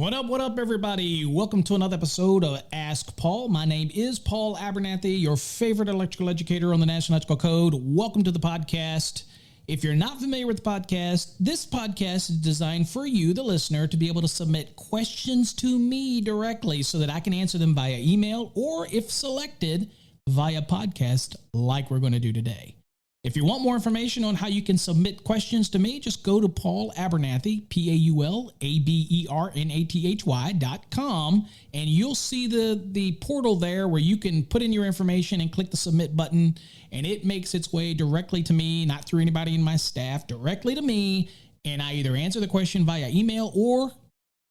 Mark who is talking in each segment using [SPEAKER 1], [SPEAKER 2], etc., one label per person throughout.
[SPEAKER 1] What up, everybody? Welcome to another episode of Ask Paul. My name is Paul Abernathy, your favorite electrical educator on the National Electrical Code. Welcome to the podcast. If you're not familiar with the podcast, this podcast is designed for you, the listener, to be able to submit questions to me directly so that I can answer them via email or, if selected, via podcast like we're going to do today. If you want more information on how you can submit questions to me, just go to Paul Abernathy, PaulAbernathy.com, and you'll see the portal there where you can put in your information and click the submit button, and it makes its way directly to me, not through anybody in my staff, directly to me, and I either answer the question via email or,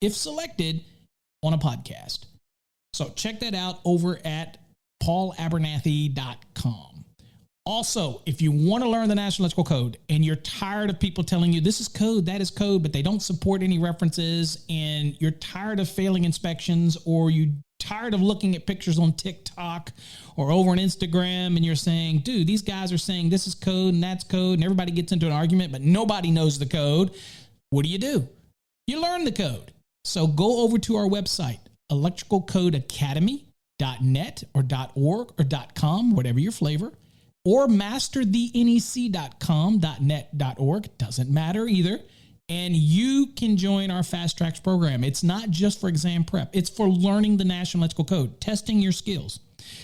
[SPEAKER 1] if selected, on a podcast. So check that out over at paulabernathy.com. Also, if you want to learn the National Electrical Code and you're tired of people telling you this is code, that is code, but they don't support any references, and you're tired of failing inspections, or you're tired of looking at pictures on TikTok or over on Instagram, and you're saying, dude, these guys are saying this is code and that's code, and everybody gets into an argument, but nobody knows the code. What do? You learn the code. So go over to our website, electricalcodeacademy.net or .org or .com, whatever your flavor, or masterthenec.com, .net, .org. Doesn't matter either. And you can join our Fast Tracks program. It's not just for exam prep. It's for learning the National Electrical Code, testing your skills.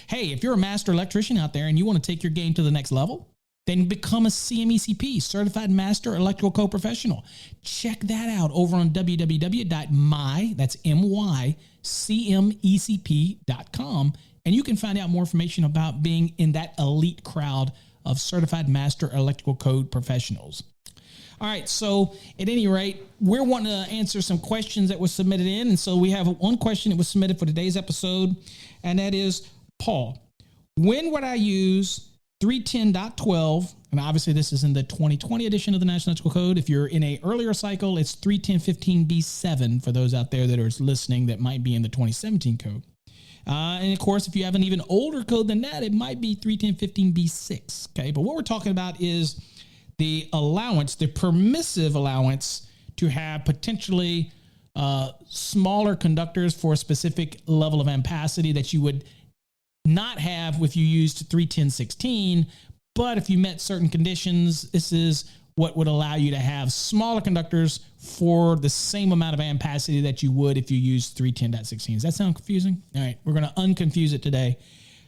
[SPEAKER 1] Hey, if you're a master electrician out there and you want to take your game to the next level, then become a CMECP, Certified Master Electrical Code Professional. Check that out over on www.mycmecp.com. And you can find out more information about being in that elite crowd of certified master electrical code professionals. All right, so at any rate, we're wanting to answer some questions that were submitted in. And so we have one question that was submitted for today's episode, and that is, Paul, when would I use 310.12? And obviously this is in the 2020 edition of the National Electrical Code. If you're in an earlier cycle, it's 310.15b7 for those out there that are listening that might be in the 2017 code. And of course, if you have an even older code than that, it might be 310.15b6. Okay, but what we're talking about is the allowance, the permissive allowance to have potentially smaller conductors for a specific level of ampacity that you would not have if you used 310.16. But if you met certain conditions, this is what would allow you to have smaller conductors for the same amount of ampacity that you would if you used 310.16. Does that sound confusing? All right, we're going to unconfuse it today.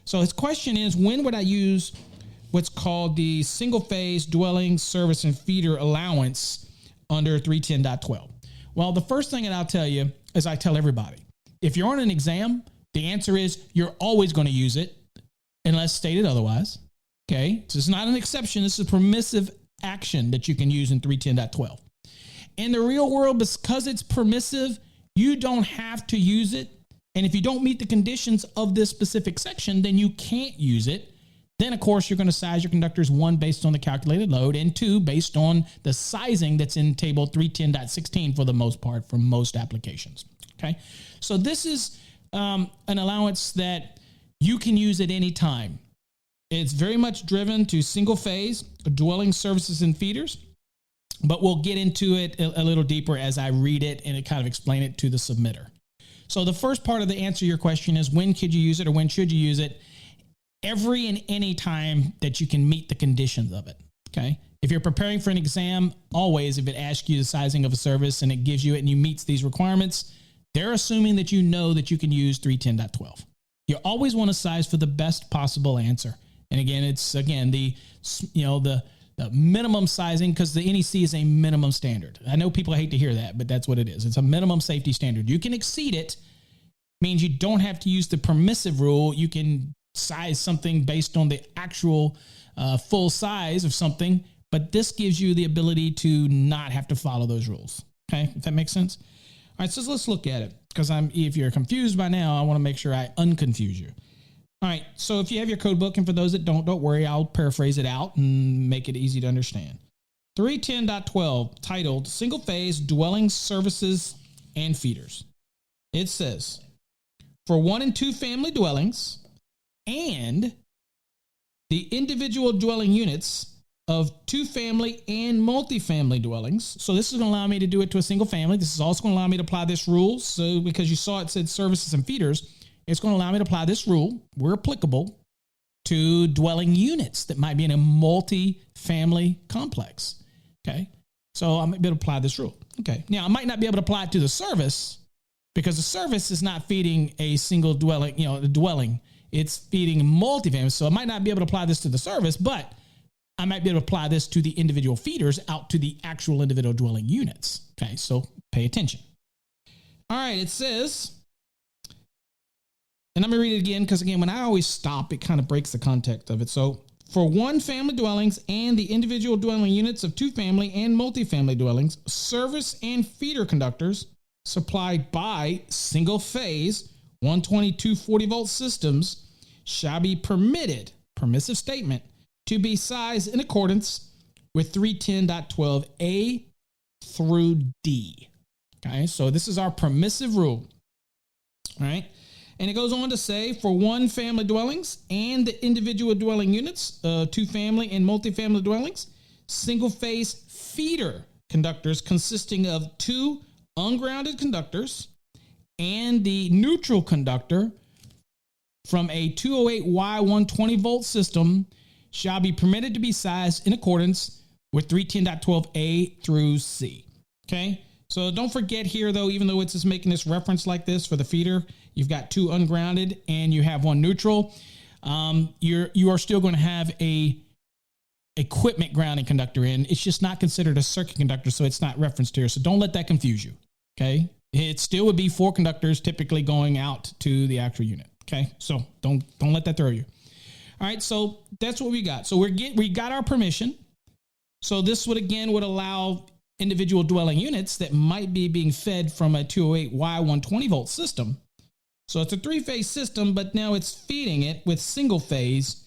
[SPEAKER 1] So his question is, when would I use what's called the single-phase dwelling, service, and feeder allowance under 310.12? Well, the first thing that I'll tell you is I tell everybody, if you're on an exam, the answer is you're always going to use it unless stated otherwise. Okay, so it's not an exception. This is a permissive action that you can use in 310.12. In the real world, because it's permissive, you don't have to use it. And if you don't meet the conditions of this specific section, then you can't use it. Then, of course, you're going to size your conductors, 1, based on the calculated load, and 2, based on the sizing that's in table 310.16 for the most part for most applications. Okay, so this is an allowance that you can use at any time. It's very much driven to single phase dwelling services and feeders, but we'll get into it a little deeper as I read it and kind of explain it to the submitter. So the first part of the answer to your question is, when could you use it or when should you use it? Every and any time that you can meet the conditions of it. Okay. If you're preparing for an exam, always, if it asks you the sizing of a service and it gives you it and you meets these requirements, they're assuming that you know that you can use 310.12. You always want to size for the best possible answer. And again, it's the minimum sizing, because the NEC is a minimum standard. I know people hate to hear that, but that's what it is. It's a minimum safety standard. You can exceed it, means you don't have to use the permissive rule. You can size something based on the actual full size of something, but this gives you the ability to not have to follow those rules. Okay, if that makes sense. All right, so let's look at it, because if you're confused by now, I want to make sure I unconfuse you. All right, so if you have your code book, and for those that don't worry, I'll paraphrase it out and make it easy to understand. 310.12, titled Single Phase Dwelling Services and Feeders. It says, for 1 and 2 family dwellings and the individual dwelling units of 2-family and multifamily dwellings. So this is going to allow me to do it to a single family. This is also going to allow me to apply this rule. So because you saw it said services and feeders, it's going to allow me to apply this rule where applicable to dwelling units that might be in a multi-family complex. Okay. So I'm able to apply this rule. Okay. Now I might not be able to apply it to the service because the service is not feeding a single dwelling, the dwelling. It's feeding multifamily. So I might not be able to apply this to the service, but I might be able to apply this to the individual feeders out to the actual individual dwelling units. Okay, so pay attention. All right, it says, and let me read it again, because again, when I always stop, it kind of breaks the context of it. So for 1-family dwellings and the individual dwelling units of 2-family and multifamily dwellings, service and feeder conductors supplied by single phase 120/240 volt systems shall be permitted, permissive statement, to be sized in accordance with 310.12a through D. Okay, so this is our permissive rule. All right, and it goes on to say for 1-family dwellings and the individual dwelling units, 2-family and multifamily dwellings, single phase feeder conductors consisting of 2 ungrounded conductors and the neutral conductor from a 208Y120 volt system shall be permitted to be sized in accordance with 310.12a through C. Okay, so don't forget here though, even though it's just making this reference like this for the feeder, you've got 2 ungrounded and you have 1 neutral. You are still going to have a equipment grounding conductor in. It's just not considered a circuit conductor, so it's not referenced here. So don't let that confuse you. Okay, it still would be 4 conductors typically going out to the actual unit. Okay, so don't let that throw you. All right, so that's what we got. So we got our permission. So this would allow individual dwelling units that might be being fed from a 208Y120 volt system. So it's a 3-phase system, but now it's feeding it with single phase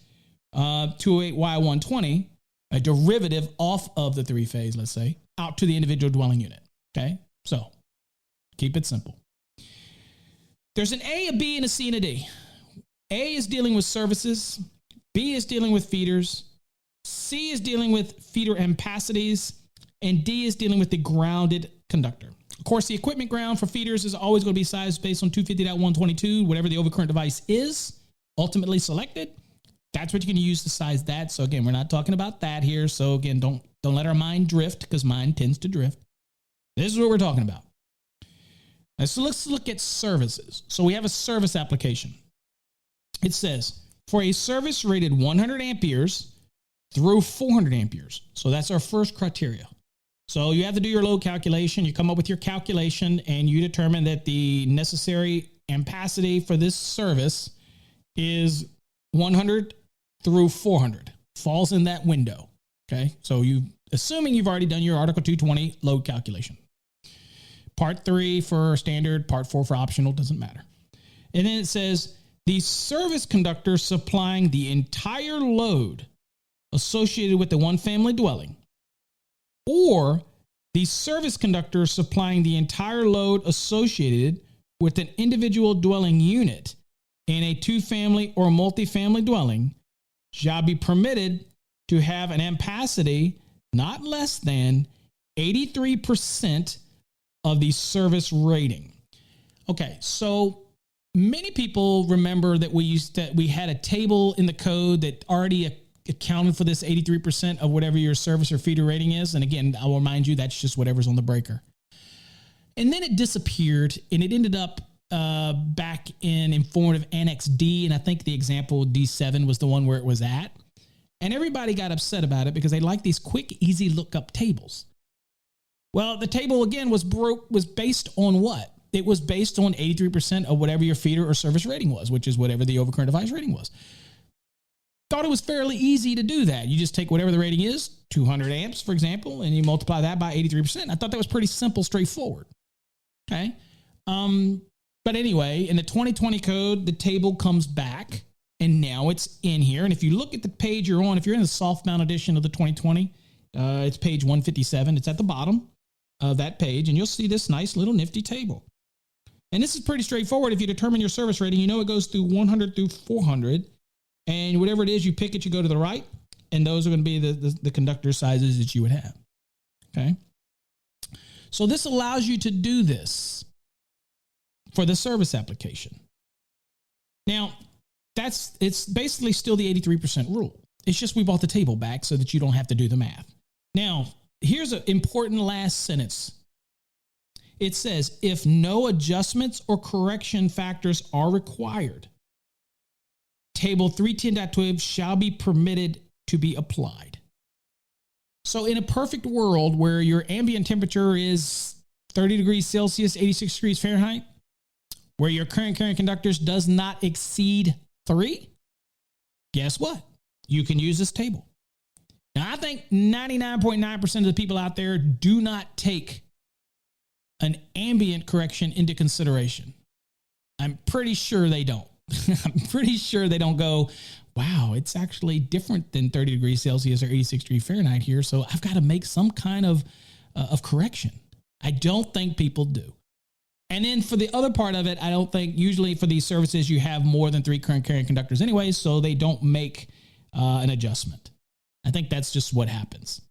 [SPEAKER 1] 208Y120, a derivative off of the 3-phase, let's say, out to the individual dwelling unit. Okay, so keep it simple. There's an A, a B, and a C, and a D. A is dealing with services. B is dealing with feeders. C is dealing with feeder ampacities. And D is dealing with the grounded conductor. Of course, the equipment ground for feeders is always going to be sized based on 250.122, whatever the overcurrent device is ultimately selected. That's what you're going to use to size that. So again, we're not talking about that here. So again, don't let our mind drift, because mine tends to drift. This is what we're talking about. Right, so let's look at services. So we have a service application. It says, for a service rated 100 amperes through 400 amperes. So that's our first criteria. So you have to do your load calculation. You come up with your calculation and you determine that the necessary ampacity for this service is 100 through 400. Falls in that window. Okay. So assuming you've already done your Article 220 load calculation. Part 3 for standard, Part 4 for optional, doesn't matter. And then it says, the service conductor supplying the entire load associated with the 1-family dwelling, or the service conductor supplying the entire load associated with an individual dwelling unit in a 2-family or multifamily dwelling shall be permitted to have an ampacity not less than 83% of the service rating. Okay, so many people remember that we had a table in the code that already accounted for this 83% of whatever your service or feeder rating is. And again, I'll remind you, that's just whatever's on the breaker. And then it disappeared, and it ended up back in Informative Annex D, and I think the example D7 was the one where it was at. And everybody got upset about it because they like these quick, easy lookup tables. Well, the table, again, was based on what? It was based on 83% of whatever your feeder or service rating was, which is whatever the overcurrent device rating was. Thought it was fairly easy to do that. You just take whatever the rating is, 200 amps, for example, and you multiply that by 83%. I thought that was pretty simple, straightforward. Okay. But anyway, in the 2020 code, the table comes back, and now it's in here. And if you look at the page you're on, if you're in the soft mount edition of the 2020, it's page 157. It's at the bottom of that page, and you'll see this nice little nifty table. And this is pretty straightforward. If you determine your service rating, you know it goes through 100 through 400. And whatever it is, you pick it, you go to the right. and those are going to be the conductor sizes that you would have. Okay. So this allows you to do this for the service application. Now, it's basically still the 83% rule. It's just we brought the table back so that you don't have to do the math. Now, here's an important last sentence. It says, if no adjustments or correction factors are required, Table 310.12 shall be permitted to be applied. So in a perfect world where your ambient temperature is 30 degrees Celsius, 86 degrees Fahrenheit, where your current carrying conductors does not exceed 3, guess what? You can use this table. Now, I think 99.9% of the people out there do not take an ambient correction into consideration. I'm pretty sure they don't. I'm pretty sure they don't go, wow, it's actually different than 30 degrees Celsius or 86 degrees Fahrenheit here, so I've got to make some kind of correction. I don't think people do. And then for the other part of it, I don't think usually for these services you have more than 3 current carrying conductors anyway, so they don't make an adjustment. I think that's just what happens.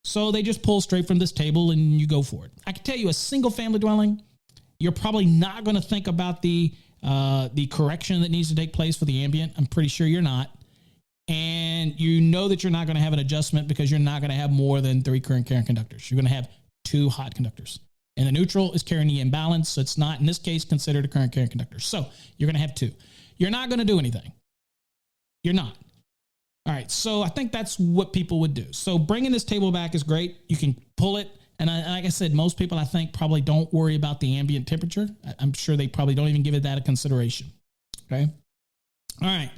[SPEAKER 1] So they just pull straight from this table and you go for it. I can tell you a single family dwelling, you're probably not going to think about the correction that needs to take place for the ambient. I'm pretty sure you're not. And you know that you're not going to have an adjustment because you're not going to have more than 3 current carrying conductors. You're going to have 2 hot conductors. And the neutral is carrying the imbalance, so it's not, in this case, considered a current carrying conductor. So you're going to have 2. You're not going to do anything. You're not. All right, so I think that's what people would do. So bringing this table back is great. You can pull it. And like I said, most people, I think, probably don't worry about the ambient temperature. I'm sure they probably don't even give it that a consideration. Okay. All right.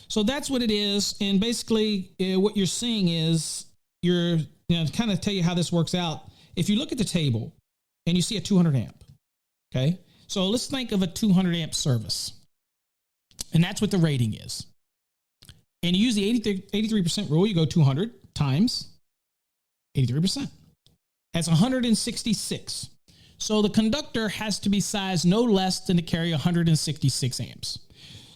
[SPEAKER 1] So that's what it is. And basically what you're seeing is to kind of tell you how this works out. If you look at the table and you see a 200 amp, okay. So let's think of a 200 amp service. And that's what the rating is. And you use the 83% rule. You go 200 times 83%. That's 166. So the conductor has to be sized no less than to carry 166 amps.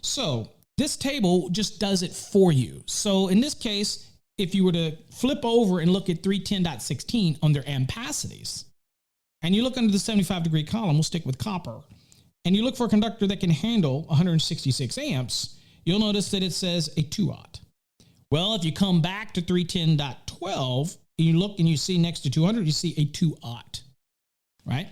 [SPEAKER 1] So this table just does it for you. So in this case, if you were to flip over and look at 310.16 under ampacities, and you look under the 75-degree column, we'll stick with copper, and you look for a conductor that can handle 166 amps, you'll notice that it says a 2-aught. Well, if you come back to 310.12, you look and you see next to 200, you see a 2-aught, right?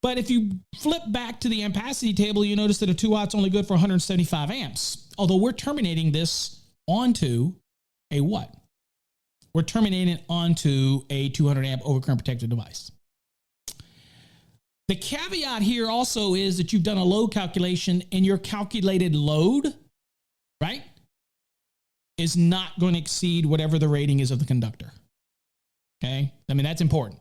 [SPEAKER 1] But if you flip back to the ampacity table, you notice that a 2-aught's only good for 175 amps. Although we're terminating this onto a what? We're terminating it onto a 200 amp overcurrent protected device. The caveat here also is that you've done a load calculation and your calculated load, right, is not going to exceed whatever the rating is of the conductor. Okay. I mean, that's important.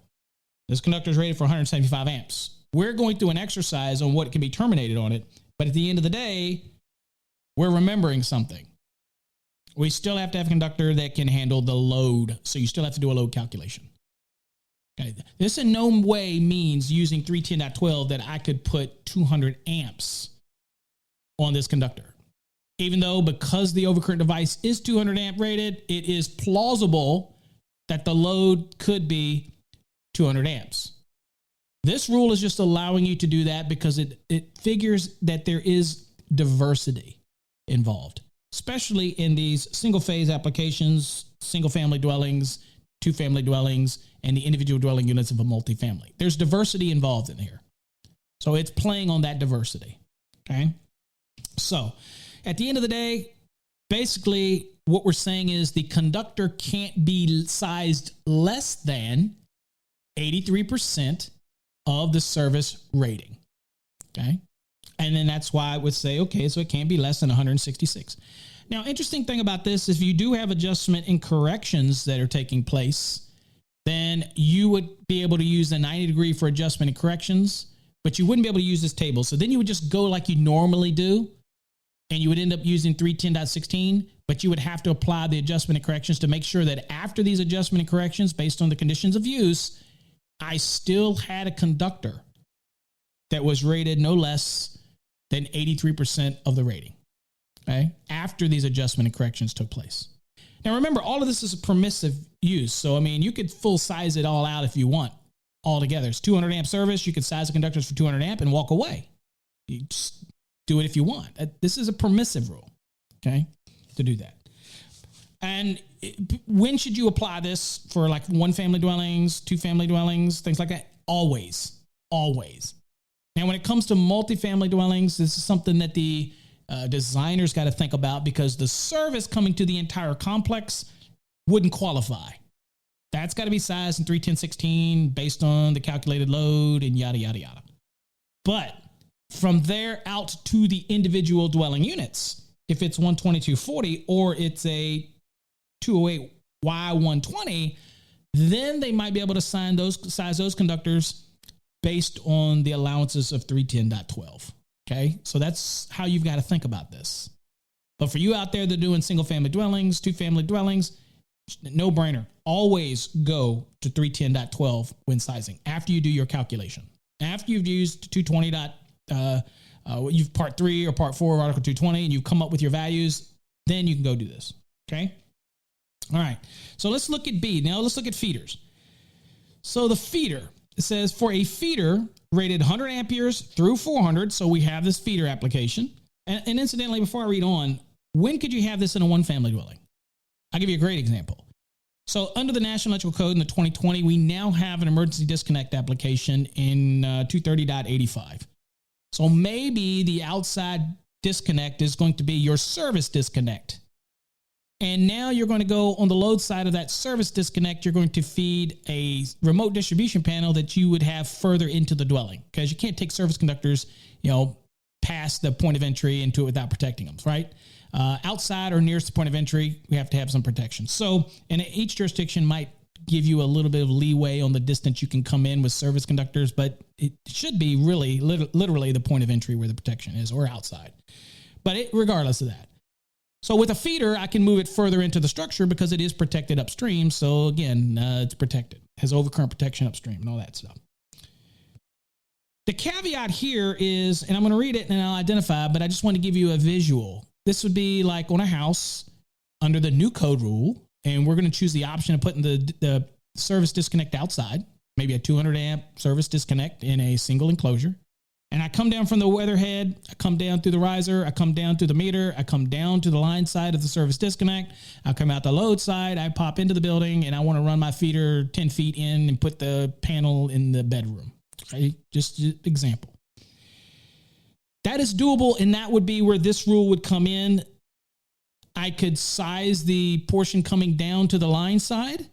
[SPEAKER 1] This conductor is rated for 175 amps. We're going through an exercise on what can be terminated on it. But at the end of the day, we're remembering something. We still have to have a conductor that can handle the load. So you still have to do a load calculation. Okay. This in no way means using 310.12 that I could put 200 amps on this conductor. Even though because the overcurrent device is 200 amp rated, it is plausible that the load could be 200 amps. This rule is just allowing you to do that because it figures that there is diversity involved, especially in these single-phase applications, single-family dwellings, 2-family dwellings, and the individual dwelling units of a multifamily. There's diversity involved in here. So it's playing on that diversity, okay? So at the end of the day, basically what we're saying is the conductor can't be sized less than 83% of the service rating, okay? And then that's why I would say, okay, so it can't be less than 166. Now, interesting thing about this is if you do have adjustment and corrections that are taking place, then you would be able to use the 90 degree for adjustment and corrections, but you wouldn't be able to use this table. So then you would just go like you normally do, and you would end up using 310.16, but you would have to apply the adjustment and corrections to make sure that after these adjustment and corrections, based on the conditions of use, I still had a conductor that was rated no less than 83% of the rating, okay, after these adjustment and corrections took place. Now, remember, all of this is a permissive use. So, I mean, you could full size it all out if you want altogether. It's 200 amp service. You could size the conductors for 200 amp and walk away. You just do it if you want. This is a permissive rule, okay, to do that. And when should you apply this for like one family dwellings, two family dwellings, things like that? Always, always. Now, when it comes to multifamily dwellings, this is something that the designers got to think about, because the service coming to the entire complex wouldn't qualify. That's got to be sized in 310/16 based on the calculated load and yada, yada, yada. But from there out to the individual dwelling units, if it's 122/40 or it's a 208Y120, then they might be able to size those conductors based on the allowances of 310.12. Okay, so that's how you've got to think about this. But for you out there that are doing single family dwellings, two family dwellings, no brainer. Always go to 310.12 when sizing after you do your calculation. After you've used 220. You've part 3 or part 4 of Article 220 and you've come up with your values, then you can go do this. Okay. All right. So let's look at B. Now let's look at feeders. So the feeder, it says for a feeder rated 100 amperes through 400. So we have this feeder application. And incidentally, before I read on, when could you have this in a one family dwelling? I'll give you a great example. So under the National Electrical Code in the 2020, we now have an emergency disconnect application in 230.85. So maybe the outside disconnect is going to be your service disconnect. And now you're going to go on the load side of that service disconnect. You're going to feed a remote distribution panel that you would have further into the dwelling, because you can't take service conductors, past the point of entry into it without protecting them, right? Outside or nearest the point of entry, we have to have some protection. So, and each jurisdiction might give you a little bit of leeway on the distance you can come in with service conductors, but it should be really literally the point of entry where the protection is, or outside. But regardless of that. So with a feeder, I can move it further into the structure because it is protected upstream. So again, it's protected, has overcurrent protection upstream and all that stuff. The caveat here is, and I'm going to read it and I'll identify, but I just want to give you a visual. This would be like on a house under the new code rule, and we're going to choose the option of putting the service disconnect outside, maybe a 200 amp service disconnect in a single enclosure. And I come down from the weatherhead, I come down through the riser, I come down through the meter, I come down to the line side of the service disconnect, I come out the load side, I pop into the building, and I want to run my feeder 10 feet in and put the panel in the bedroom. Okay, just an example. That is doable, and that would be where this rule would come in. I could size the portion coming down to the line side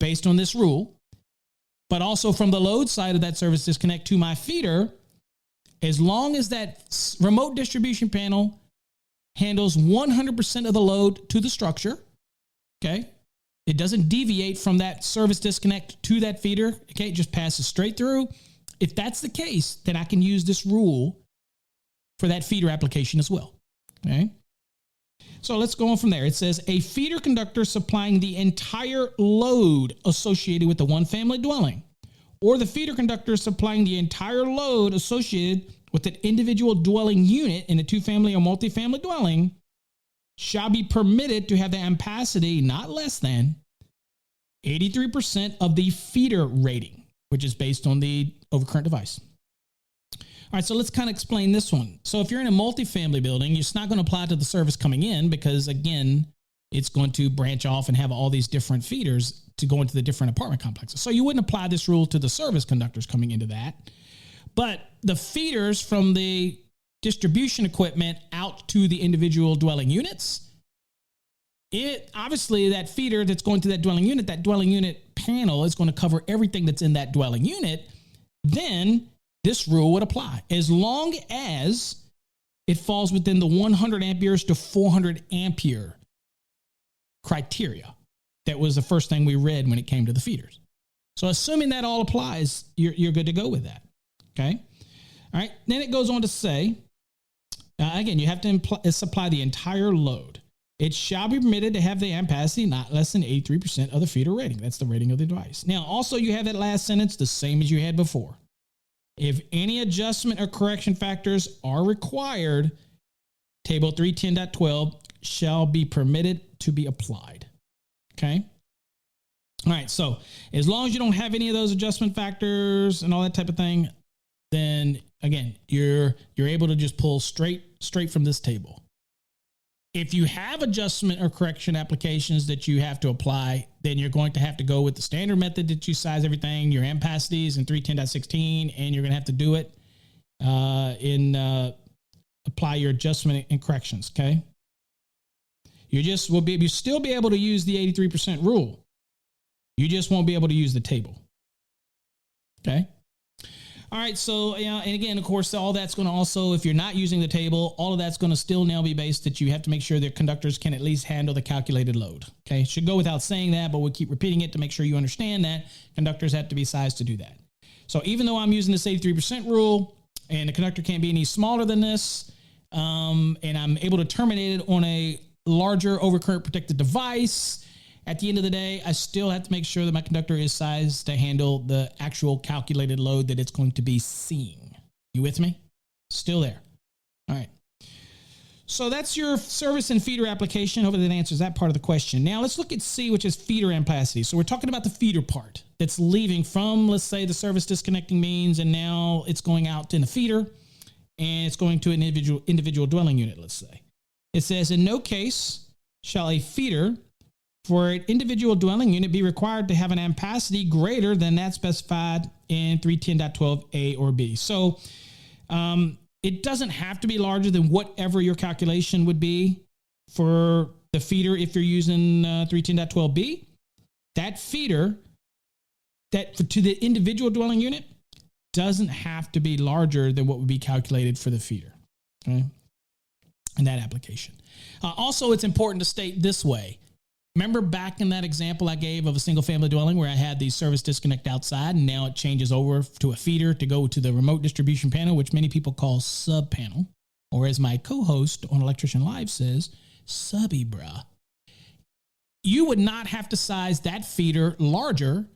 [SPEAKER 1] based on this rule, but also from the load side of that service disconnect to my feeder, as long as that remote distribution panel handles 100% of the load to the structure, okay? It doesn't deviate from that service disconnect to that feeder, okay? It just passes straight through. If that's the case, then I can use this rule for that feeder application as well, okay? So let's go on from there. It says a feeder conductor supplying the entire load associated with the one family dwelling, or the feeder conductor supplying the entire load associated with an individual dwelling unit in a two family or multifamily dwelling, shall be permitted to have the ampacity not less than 83% of the feeder rating, which is based on the overcurrent device. All right, so let's kind of explain this one. So if you're in a multifamily building, it's not going to apply to the service coming in because, again, it's going to branch off and have all these different feeders to go into the different apartment complexes. So you wouldn't apply this rule to the service conductors coming into that. But the feeders from the distribution equipment out to the individual dwelling units, it obviously that feeder that's going to that dwelling unit panel is going to cover everything that's in that dwelling unit. Then this rule would apply as long as it falls within the 100 amperes to 400 ampere criteria. That was the first thing we read when it came to the feeders. So assuming that all applies, you're good to go with that. Okay. All right. Then it goes on to say, again, you have to supply the entire load. It shall be permitted to have the ampacity not less than 83% of the feeder rating. That's the rating of the device. Now, also you have that last sentence the same as you had before. If any adjustment or correction factors are required, Table 310.12 shall be permitted to be applied. Okay. All right. So as long as you don't have any of those adjustment factors and all that type of thing, then again, you're able to just pull straight from this table. If you have adjustment or correction applications that you have to apply, then you're going to have to go with the standard method that you size everything, your ampacities in 310.16, and you're going to have to do it apply your adjustment and corrections. Okay. You still be able to use the 83% rule. You just won't be able to use the table. Okay. All right. So, and again, of course, all that's going to also, if you're not using the table, all of that's going to still now be based that you have to make sure that conductors can at least handle the calculated load. Okay. Should go without saying that, but we'll keep repeating it to make sure you understand that conductors have to be sized to do that. So even though I'm using this 83% rule and the conductor can't be any smaller than this, and I'm able to terminate it on a larger overcurrent protected device, at the end of the day, I still have to make sure that my conductor is sized to handle the actual calculated load that it's going to be seeing. You with me? Still there. All right. So that's your service and feeder application. Hopefully that answers that part of the question. Now let's look at C, which is feeder ampacity. So we're talking about the feeder part that's leaving from, let's say, the service disconnecting means, and now it's going out in the feeder, and it's going to an individual dwelling unit, let's say. It says, in no case shall a feeder for an individual dwelling unit be required to have an ampacity greater than that specified in 310.12a or b. So it doesn't have to be larger than whatever your calculation would be for the feeder if you're using 310.12b. That feeder to the individual dwelling unit doesn't have to be larger than what would be calculated for the feeder. Okay? In that application. Also, it's important to state this way. Remember back in that example I gave of a single family dwelling where I had the service disconnect outside, and now it changes over to a feeder to go to the remote distribution panel, which many people call subpanel, or as my co-host on Electrician Live says, subby bruh. You would not have to size that feeder larger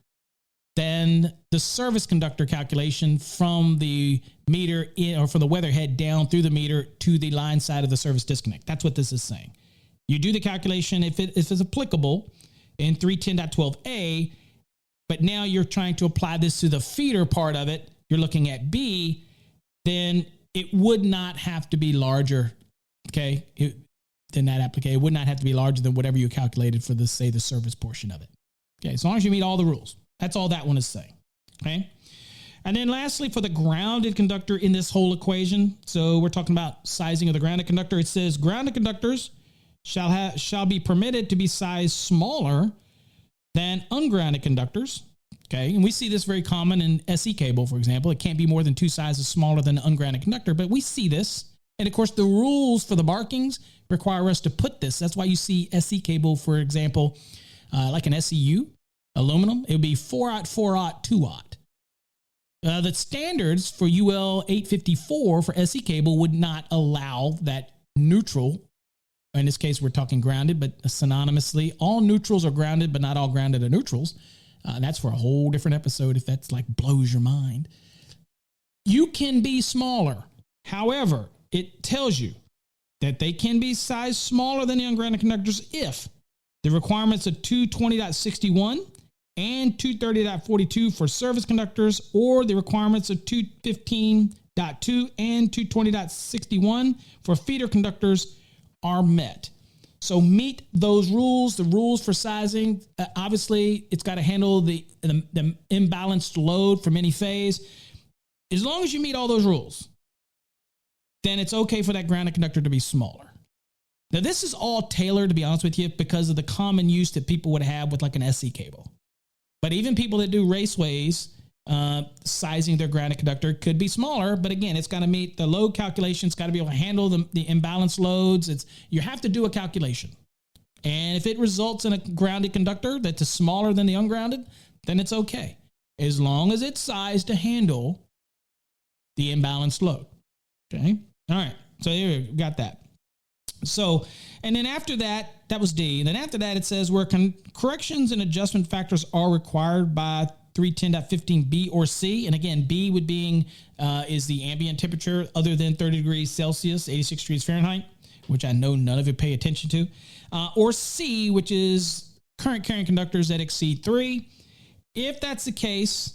[SPEAKER 1] than the service conductor calculation from the meter or from the weatherhead down through the meter to the line side of the service disconnect. That's what this is saying. You do the calculation if it's applicable in 310.12a, but now you're trying to apply this to the feeder part of it. You're looking at B, then it would not have to be larger, okay, than that application. It would not have to be larger than whatever you calculated for the, say, the service portion of it. Okay, as long as you meet all the rules. That's all that one is saying, okay? And then lastly, for the grounded conductor in this whole equation, so we're talking about sizing of the grounded conductor. It says grounded conductors shall be permitted to be sized smaller than ungrounded conductors. Okay, and we see this very common in SE cable, for example. It can't be more than 2 sizes smaller than an ungrounded conductor, but we see this. And of course, the rules for the markings require us to put this. That's why you see SE cable, for example, like an SEU, aluminum, it would be 4/0, 4/0, 2/0. The standards for UL 854 for SE cable would not allow that neutral. In this case, we're talking grounded, but synonymously, all neutrals are grounded, but not all grounded are neutrals. And that's for a whole different episode if that's like blows your mind. You can be smaller. However, it tells you that they can be sized smaller than the ungrounded conductors if the requirements of 220.61 and 230.42 for service conductors, or the requirements of 215.2 and 220.61 for feeder conductors are met. So meet those rules, the rules for sizing. Obviously, it's got to handle the imbalanced load from any phase. As long as you meet all those rules, then it's okay for that grounded conductor to be smaller. Now, this is all tailored, to be honest with you, because of the common use that people would have with like an SE cable. But even people that do raceways, sizing their grounded conductor could be smaller, but again, it's got to meet the load calculations, got to be able to handle the imbalanced loads. You have to do a calculation. And if it results in a grounded conductor that's smaller than the ungrounded, then it's okay, as long as it's sized to handle the imbalanced load. Okay. All right. So there we got that. So, and then after that, that was D. And then after that, it says where corrections and adjustment factors are required by 310.15b or C. And again, B is the ambient temperature other than 30 degrees Celsius, 86 degrees Fahrenheit. which I know none of you pay attention to, or C, which is current carrying conductors that exceed 3. If that's the case,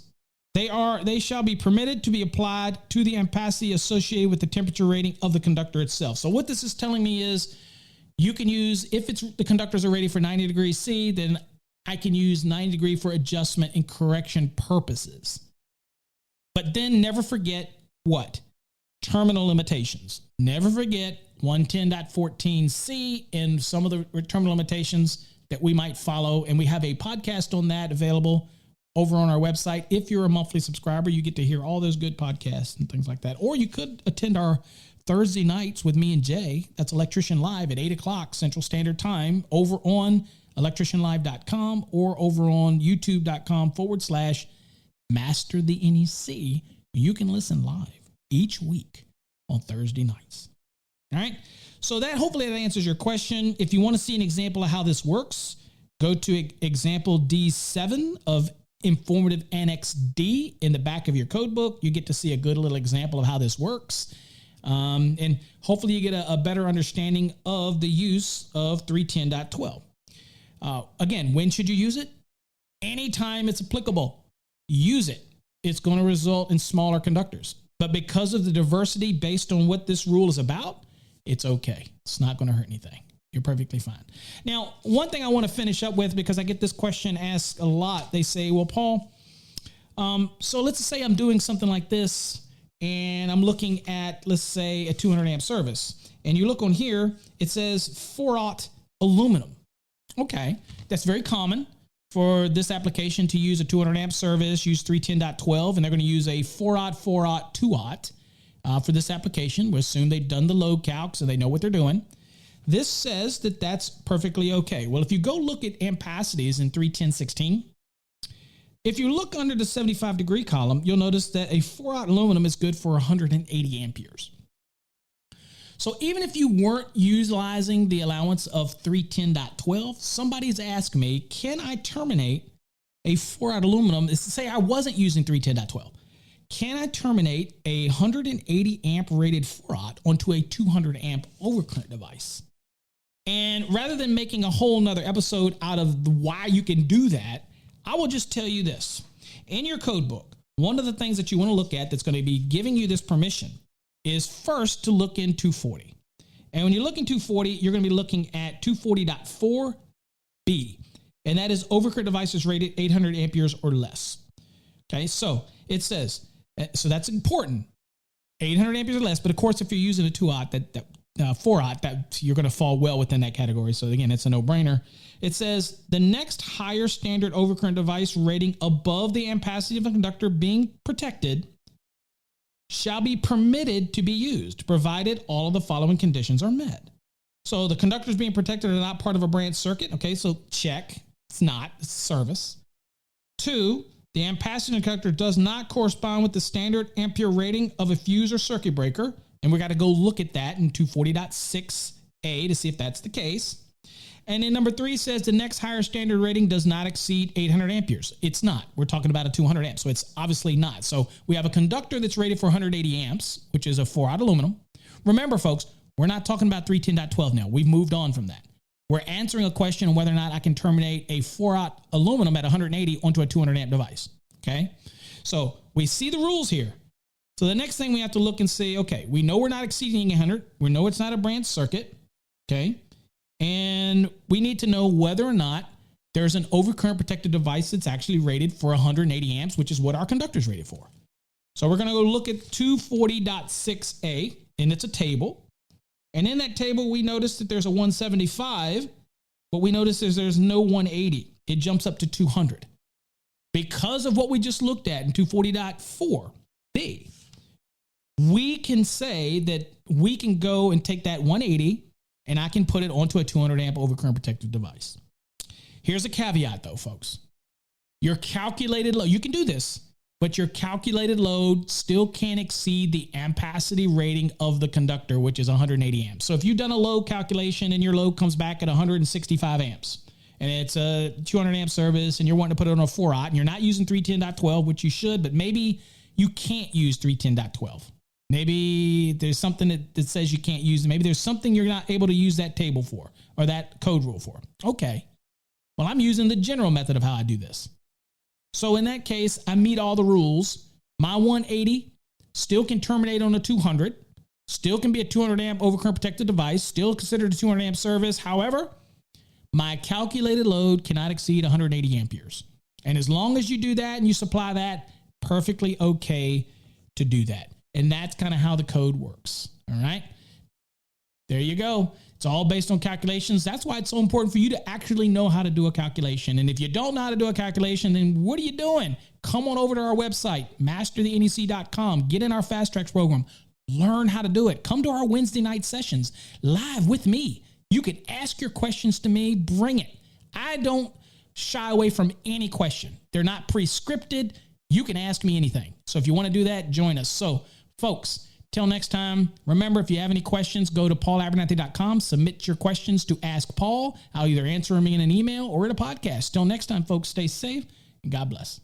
[SPEAKER 1] they shall be permitted to be applied to the ampacity associated with the temperature rating of the conductor itself. So what this is telling me is you can use, if the conductors are rated for 90 degrees C, then I can use 90 degree for adjustment and correction purposes. But then never forget what? Terminal limitations. Never forget 110.14c and some of the terminal limitations that we might follow. And we have a podcast on that available over on our website. If you're a monthly subscriber, you get to hear all those good podcasts and things like that. Or you could attend our Thursday nights with me and Jay. That's Electrician Live at 8 o'clock Central Standard Time over on electricianlive.com or over on youtube.com/Master the NEC. You can listen live each week on Thursday nights. All right. So hopefully that answers your question. If you want to see an example of how this works, go to example D7 of Informative Annex D in the back of your code book. You get to see a good little example of how this works. And hopefully you get a better understanding of the use of 310.12. Again, when should you use it? Anytime it's applicable, use it. It's going to result in smaller conductors. But because of the diversity based on what this rule is about, it's okay. It's not going to hurt anything. You're perfectly fine. Now, one thing I want to finish up with, because I get this question asked a lot. They say, well, Paul, so let's say I'm doing something like this and I'm looking at, let's say, a 200 amp service. And you look on here, it says 4-aught aluminum. Okay, that's very common for this application to use a 200 amp service, use 310.12, and they're going to use a 4-aught, 2-aught for this application. We assume they've done the load calc, so they know what they're doing. This says that that's perfectly okay. Well, if you go look at ampacities in 310.16, if you look under the 75 degree column, you'll notice that a 4-aught aluminum is good for 180 amperes. So even if you weren't utilizing the allowance of 310.12, somebody's asked me, can I terminate a 4-aught aluminum? Say I wasn't using 310.12. Can I terminate a 180 amp rated 4-aught onto a 200 amp overcurrent device? And rather than making a whole nother episode out of why you can do that, I will just tell you this. In your code book, one of the things that you want to look at that's going to be giving you this permission is first to look in 240. And when you look in 240, you're going to be looking at 240.4b. And that is overcurrent devices rated 800 amperes or less. Okay, so it says, so that's important, 800 amperes or less. But of course, if you're using a 2-aught, 4-aught, that you're going to fall well within that category. So again, it's a no-brainer. It says the next higher standard overcurrent device rating above the ampacity of a conductor being protected shall be permitted to be used, provided all of the following conditions are met. So the conductors being protected are not part of a branch circuit. Okay, so check. It's not. It's service. 2, the ampacity of the conductor does not correspond with the standard ampere rating of a fuse or circuit breaker. And we got to go look at that in 240.6a to see if that's the case. And then number 3 says the next higher standard rating does not exceed 800 amperes. It's not. We're talking about a 200 amp, so it's obviously not. So we have a conductor that's rated for 180 amps, which is a 4-aught aluminum. Remember, folks, we're not talking about 310.12 now. We've moved on from that. We're answering a question on whether or not I can terminate a 4-aught aluminum at 180 onto a 200 amp device. Okay? So we see the rules here. So the next thing we have to look and say, okay, we know we're not exceeding 800. We know it's not a branch circuit. Okay? And we need to know whether or not there's an overcurrent protected device that's actually rated for 180 amps, which is what our conductor is rated for. So we're going to go look at 240.6a, and it's a table. And in that table, we notice that there's a 175, but we notice there's no 180. It jumps up to 200. Because of what we just looked at in 240.4b, we can say that we can go and take that 180 and I can put it onto a 200 amp overcurrent protective device. Here's a caveat though, folks. Your calculated load, you can do this, but your calculated load still can't exceed the ampacity rating of the conductor, which is 180 amps. So if you've done a load calculation and your load comes back at 165 amps and it's a 200 amp service and you're wanting to put it on a 4-aught and you're not using 310.12, which you should, but maybe you can't use 310.12. Maybe there's something that says you can't use it. Maybe there's something you're not able to use that table for or that code rule for. Okay. Well, I'm using the general method of how I do this. So in that case, I meet all the rules. My 180 still can terminate on a 200, still can be a 200 amp overcurrent protected device, still considered a 200 amp service. However, my calculated load cannot exceed 180 amperes. And as long as you do that and you supply that, perfectly okay to do that. And that's kind of how the code works. All right. There you go. It's all based on calculations. That's why it's so important for you to actually know how to do a calculation. And if you don't know how to do a calculation, then what are you doing? Come on over to our website, masterthenec.com. Get in our Fast Tracks program. Learn how to do it. Come to our Wednesday night sessions live with me. You can ask your questions to me. Bring it. I don't shy away from any question. They're not pre-scripted. You can ask me anything. So if you want to do that, join us. So folks, till next time, remember, if you have any questions, go to paulabernathy.com, submit your questions to Ask Paul. I'll either answer them in an email or in a podcast. Till next time, folks, stay safe and God bless.